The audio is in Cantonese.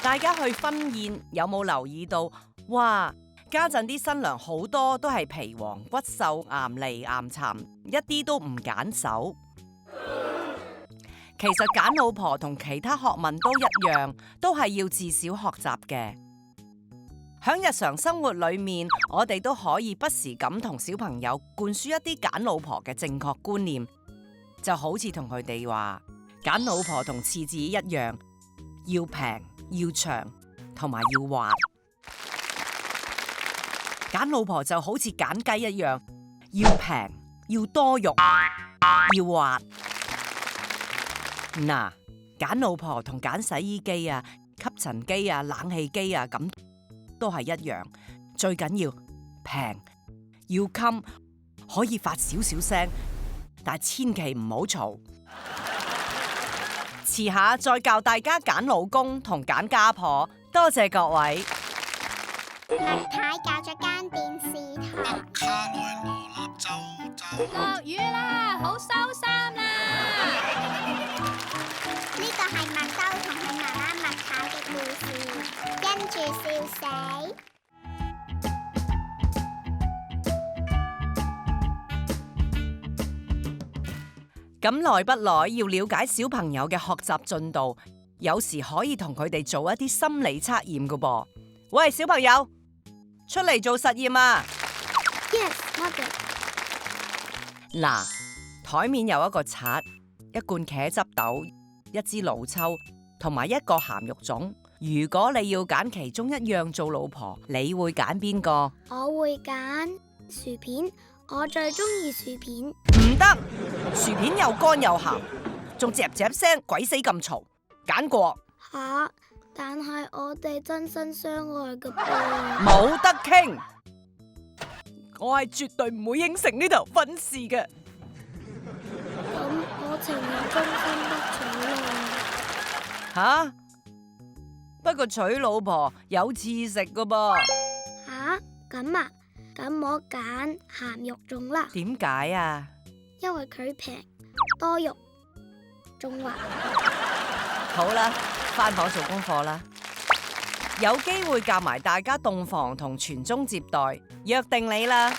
大家去婚宴有冇留意到？哇！家陣啲新娘好多都係皮黃骨瘦、岩脷岩殘，一啲都唔揀手。其實揀老婆同其他學問都一樣，都係要自小學習嘅。喺日常生活裏面，我哋都可以不時咁同小朋友灌輸一啲揀老婆嘅正確觀念，就好似同佢哋話揀老婆同廁紙一樣，要平、要長同埋要滑。揀老婆就好似揀雞一樣，要平、要多肉、要滑。嗱，揀老婆同揀洗衣機啊、吸塵機啊、冷氣機啊，咁都係一樣。最緊要平，要襟，可以發少少聲，但係千祈唔好嘈。遲下再教大家揀老公同揀家婆。多謝各位。林太教咗間電視台。落雨啦，好收衫啦！呢個係麥兜同佢媽媽麥炒嘅故事，跟住笑死。咁耐不耐要了解小朋友嘅學習進度，有時可以同佢哋做一啲心理測驗㗎噃。喂，小朋友，出嚟做實驗啊！ Yes, mother。嗱，台面有一個刷、一罐茄汁豆、一支老抽同埋一個鹹肉粽。如果你要揀其中一樣做老婆，你會揀邊個？我會揀薯片，我最中意薯片。唔得，薯片又乾又鹹，仲嚼嚼聲，鬼死咁嘈，揀過。吓，但係我哋真心相愛㗎噃。冇得傾，我係絕對唔會應承呢頭婚事嘅。咁我情願終身不娶啦。吓？不過娶老婆有次食噶噃。吓？咁啊？咁我揀鹹肉粽啦。點解啊？因為佢平，多肉，仲滑。好啦，返房做功課啦。有機會教埋大家洞房同傳宗接代，約定你啦。